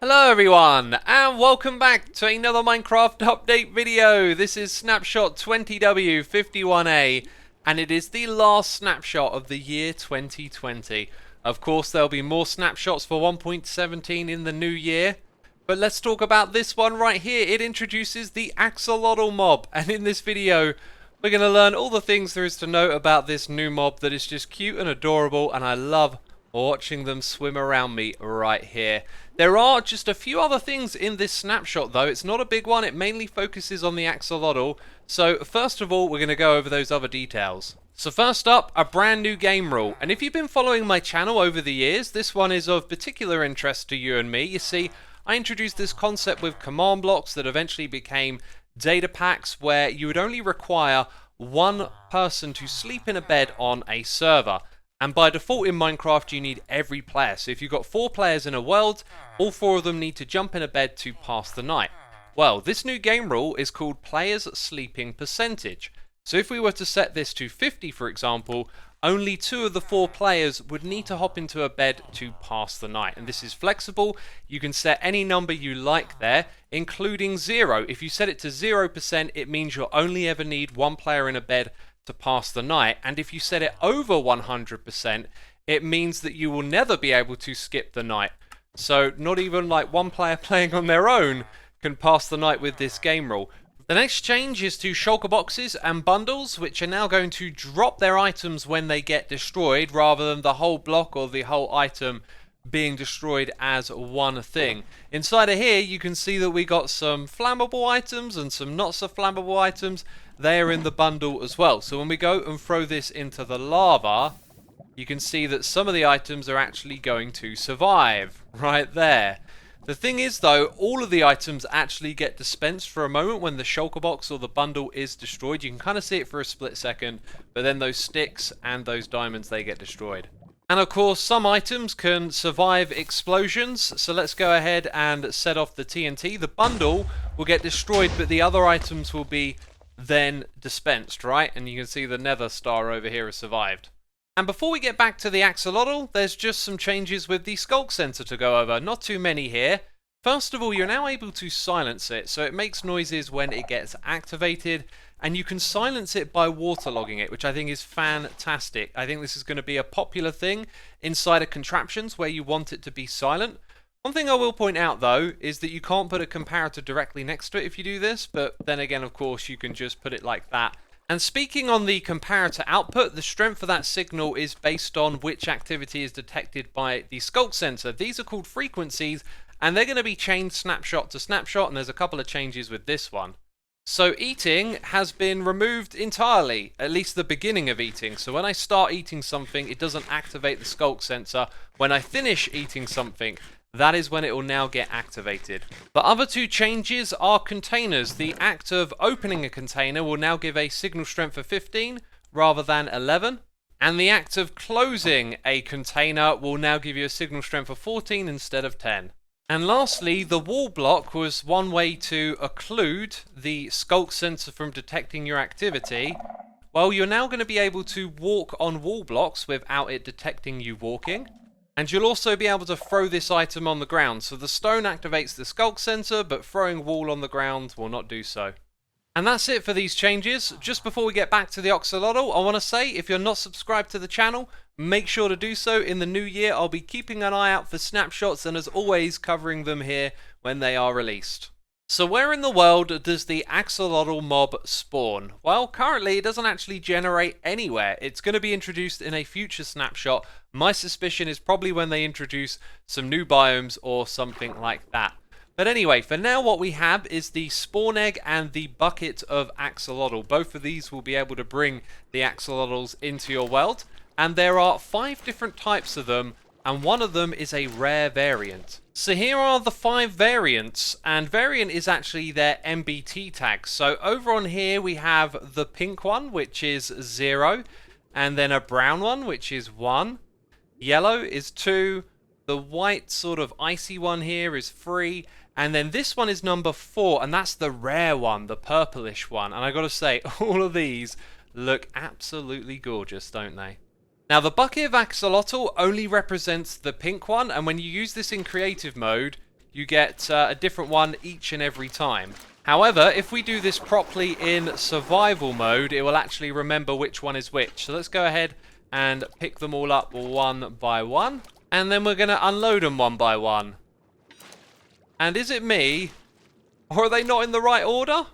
Hello everyone, and welcome back to another Minecraft update video. This is Snapshot 20w51a, and it is the last snapshot of the year 2020. Of course, there'll be more snapshots for 1.17 in the new year, but let's talk about this one right here. It introduces the Axolotl Mob, and in this video, we're going to learn all the things there is to know about this new mob that is just cute and adorable, and I love watching them swim around me right here. There are just a few other things in this snapshot though. It's not a big one, it mainly focuses on the axolotl. So first of all, we're going to go over those other details. So first up, a brand new game rule. And if you've been following my channel over the years, this one is of particular interest to you and me. You see, I introduced this concept with command blocks that eventually became data packs, where you would only require one person to sleep in a bed on a server. And by default in Minecraft, you need every player. So if you've got 4 players in a world, all 4 of them need to jump in a bed to pass the night. Well, this new game rule is called players sleeping percentage. So if we were to set this to 50, for example, only 2 of the 4 players would need to hop into a bed to pass the night. And this is flexible. You can set any number you like there, including 0. If you set it to 0%, it means you'll only ever need 1 player in a bed to pass the night, and if you set it over 100%, it means that you will never be able to skip the night. So not even like 1 player playing on their own can pass the night with this game rule. The next change is to shulker boxes and bundles, which are now going to drop their items when they get destroyed, rather than the whole block or the whole item being destroyed as one thing. Inside of here, you can see that we got some flammable items and some not so flammable items. They are in the bundle as well. So when we go and throw this into the lava, you can see that some of the items are actually going to survive right there. The thing is though, all of the items actually get dispensed for a moment when the shulker box or the bundle is destroyed. You can kind of see it for a split second, but then those sticks and those diamonds, they get destroyed. And of course, some items can survive explosions, so let's go ahead and set off the TNT. The bundle will get destroyed, but the other items will be then dispensed, right? And you can see the nether star over here has survived. And before we get back to the axolotl, there's just some changes with the Sculk sensor to go over. Not too many here. First of all, you're now able to silence it, so it makes noises when it gets activated, and you can silence it by waterlogging it, which I think is fantastic. I think this is going to be a popular thing inside of contraptions where you want it to be silent. One thing I will point out though is that you can't put a comparator directly next to it if you do this, but then again, of course, you can just put it like that. And speaking on the comparator output, the strength of that signal is based on which activity is detected by the Sculk sensor. These are called frequencies, and they're going to be changed snapshot to snapshot, and there's a couple of changes with this one. So eating has been removed entirely, at least the beginning of eating. So when I start eating something, it doesn't activate the Sculk sensor. When I finish eating something, that is when it will now get activated. The other 2 changes are containers. The act of opening a container will now give a signal strength of 15 rather than 11. And the act of closing a container will now give you a signal strength of 14 instead of 10. And lastly, the wall block was one way to occlude the Sculk sensor from detecting your activity. Well, you're now going to be able to walk on wall blocks without it detecting you walking. And you'll also be able to throw this item on the ground. So the stone activates the Sculk sensor, but throwing wool on the ground will not do so. And that's it for these changes. Just before we get back to the axolotl, I want to say, if you're not subscribed to the channel, make sure to do so. In the new year, I'll be keeping an eye out for snapshots, and as always, covering them here when they are released. So where in the world does the axolotl mob spawn? Well, currently it doesn't actually generate anywhere. It's going to be introduced in a future snapshot. My suspicion is probably when they introduce some new biomes or something like that. But anyway, for now what we have is the spawn egg and the bucket of axolotl. Both of these will be able to bring the axolotls into your world. And there are 5 different types of them, and one of them is a rare variant. So here are the 5 variants, and variant is actually their MBT tags. So over on here we have the pink one, which is 0, and then a brown one, which is 1, yellow is 2, the white sort of icy one here is 3, and then this one is number 4, and that's the rare one, the purplish one. And I gotta say, all of these look absolutely gorgeous, don't they? Now the bucket of axolotl only represents the pink one, and when you use this in creative mode, you get a different one each and every time. However, if we do this properly in survival mode, it will actually remember which one is which. So let's go ahead and pick them all up one by one. And then we're going to unload them one by one. And is it me? Or are they not in the right order?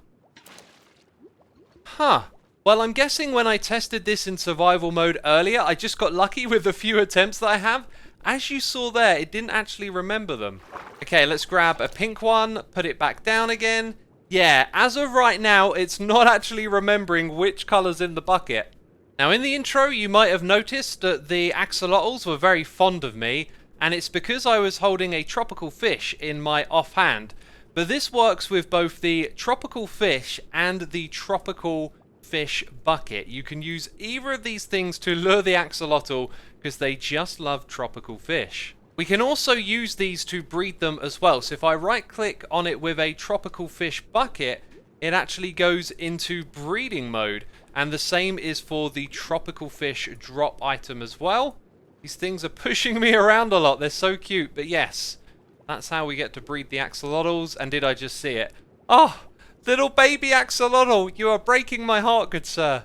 Huh. Well, I'm guessing when I tested this in survival mode earlier, I just got lucky with the few attempts that I have. As you saw there, it didn't actually remember them. Okay, let's grab a pink one, put it back down again. Yeah, as of right now, it's not actually remembering which colour's in the bucket. Now, in the intro, you might have noticed that the axolotls were very fond of me, and it's because I was holding a tropical fish in my offhand. But this works with both the tropical fish and the tropical fish bucket. You can use either of these things to lure the axolotl because they just love tropical fish. We can also use these to breed them as well. So if I right click on it with a tropical fish bucket, it actually goes into breeding mode. And the same is for the tropical fish drop item as well. These things are pushing me around a lot. They're so cute. But yes, that's how we get to breed the axolotls. And did I just see it? Oh, little baby axolotl. You are breaking my heart, good sir.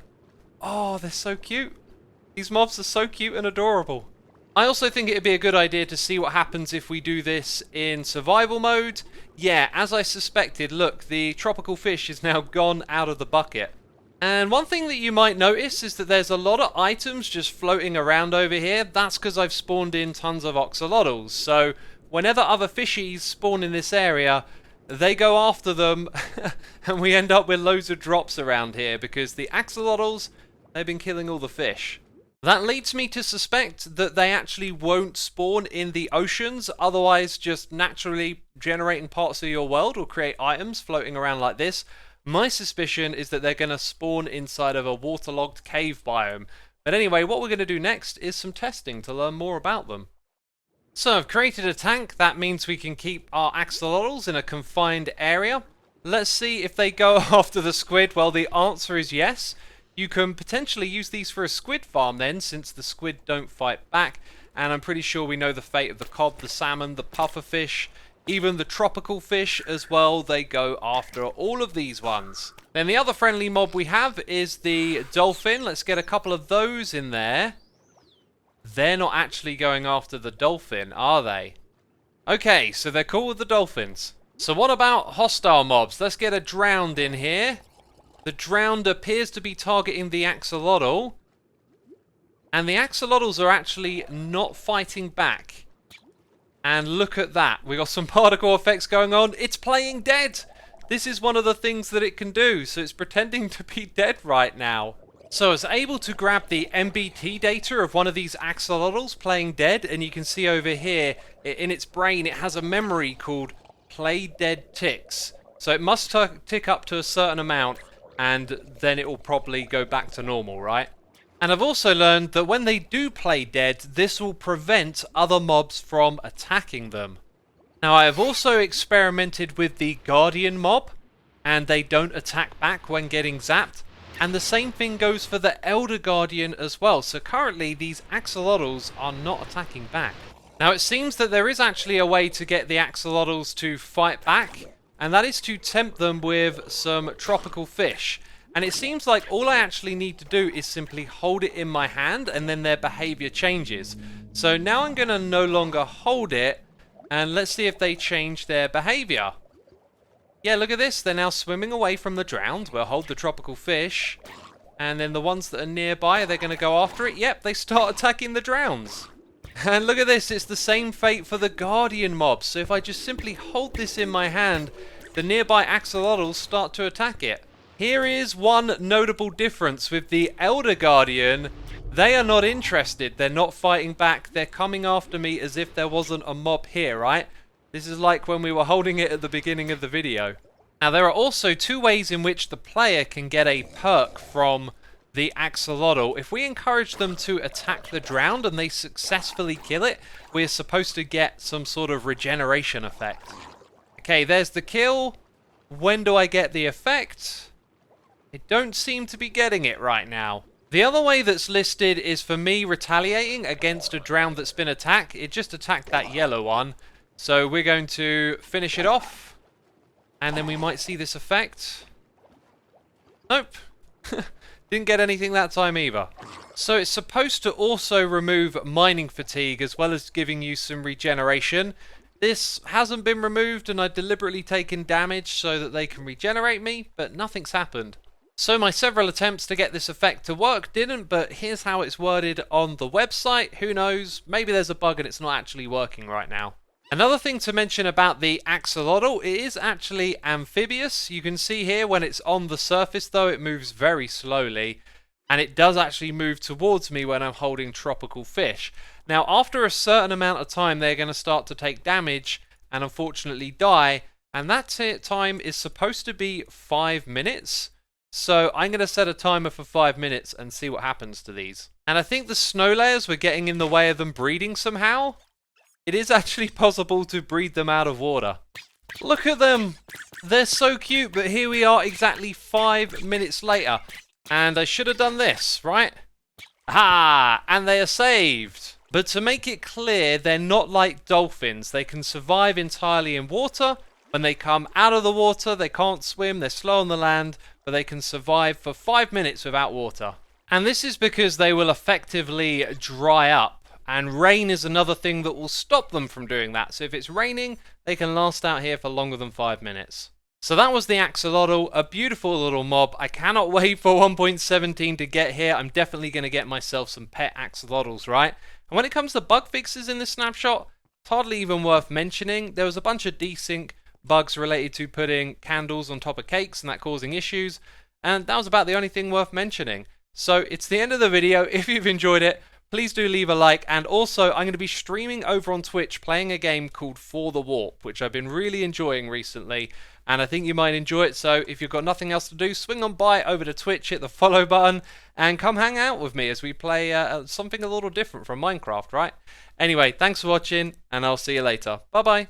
Oh, they're so cute. These mobs are so cute and adorable. I also think it would be a good idea to see what happens if we do this in survival mode. Yeah, as I suspected, look, the tropical fish is now gone out of the bucket. And one thing that you might notice is that there's a lot of items just floating around over here. That's because I've spawned in tons of axolotls. So whenever other fishies spawn in this area, they go after them and we end up with loads of drops around here because the axolotls, they've been killing all the fish. That leads me to suspect that they actually won't spawn in the oceans, otherwise just naturally generating parts of your world will create items floating around like this. My suspicion is that they're going to spawn inside of a waterlogged cave biome. But anyway, what we're going to do next is some testing to learn more about them. So I've created a tank. That means we can keep our axolotls in a confined area. Let's see if they go after the squid. Well, the answer is yes. You can potentially use these for a squid farm then, since the squid don't fight back. And I'm pretty sure we know the fate of the cod, the salmon, the pufferfish, even the tropical fish as well. They go after all of these ones. Then the other friendly mob we have is the dolphin. Let's get a couple of those in there. They're not actually going after the dolphin, are they? Okay, so they're cool with the dolphins. So what about hostile mobs? Let's get a drowned in here. The drowned appears to be targeting the axolotl. And the axolotls are actually not fighting back. And look at that. We got some particle effects going on. It's playing dead. This is one of the things that it can do. So it's pretending to be dead right now. So I was able to grab the MBT data of one of these axolotls playing dead. And you can see over here in its brain it has a memory called play dead ticks. So it must tick up to a certain amount. And then it will probably go back to normal, right? And I've also learned that when they do play dead, this will prevent other mobs from attacking them. Now, I have also experimented with the Guardian mob, and they don't attack back when getting zapped. And the same thing goes for the Elder Guardian as well. So currently, these axolotls are not attacking back. Now, it seems that there is actually a way to get the axolotls to fight back. And that is to tempt them with some tropical fish. And it seems like all I actually need to do is simply hold it in my hand and then their behavior changes. So now I'm going to no longer hold it and let's see if they change their behavior. Yeah, look at this. They're now swimming away from the drowned. We'll hold the tropical fish. And then the ones that are nearby, they're going to go after it. Yep, they start attacking the drowns. And look at this, it's the same fate for the Guardian mobs. So if I just simply hold this in my hand, the nearby axolotls start to attack it. Here is one notable difference with the Elder Guardian. They are not interested, they're not fighting back, they're coming after me as if there wasn't a mob here, right? This is like when we were holding it at the beginning of the video. Now there are also two ways in which the player can get a perk from the axolotl. If we encourage them to attack the drowned and they successfully kill it, we're supposed to get some sort of regeneration effect. Okay, there's the kill. When do I get the effect? I don't seem to be getting it right now. The other way that's listed is for me retaliating against a drowned that's been attacked. It just attacked that yellow one. So we're going to finish it off, and then we might see this effect. Nope. Didn't get anything that time either. So it's supposed to also remove mining fatigue as well as giving you some regeneration. This hasn't been removed, and I've deliberately taken damage so that they can regenerate me, but nothing's happened. So my several attempts to get this effect to work didn't, but here's how it's worded on the website. Who knows? Maybe there's a bug and it's not actually working right now. Another thing to mention about the axolotl, it is actually amphibious. You can see here when it's on the surface though, it moves very slowly, and it does actually move towards me when I'm holding tropical fish. Now after a certain amount of time they're going to start to take damage and unfortunately die, and that time is supposed to be 5 minutes. So I'm going to set a timer for 5 minutes and see what happens to these. And I think the snow layers were getting in the way of them breeding somehow. It is actually possible to breed them out of water. Look at them! They're so cute, but here we are exactly 5 minutes later. And I should have done this, right? Ah! And they are saved! But to make it clear, they're not like dolphins. They can survive entirely in water. When they come out of the water, they can't swim, they're slow on the land, but they can survive for 5 minutes without water. And this is because they will effectively dry up. And rain is another thing that will stop them from doing that. So if it's raining, they can last out here for longer than 5 minutes. So that was the axolotl, a beautiful little mob. I cannot wait for 1.17 to get here. I'm definitely going to get myself some pet axolotls, right? And when it comes to bug fixes in this snapshot, it's hardly even worth mentioning. There was a bunch of desync bugs related to putting candles on top of cakes and that causing issues. And that was about the only thing worth mentioning. So it's the end of the video. If you've enjoyed it, please do leave a like, and also I'm going to be streaming over on Twitch playing a game called For the Warp, which I've been really enjoying recently, and I think you might enjoy it. So if you've got nothing else to do, swing on by over to Twitch, hit the follow button, and come hang out with me as we play something a little different from Minecraft, right? Anyway, thanks for watching, and I'll see you later. Bye bye.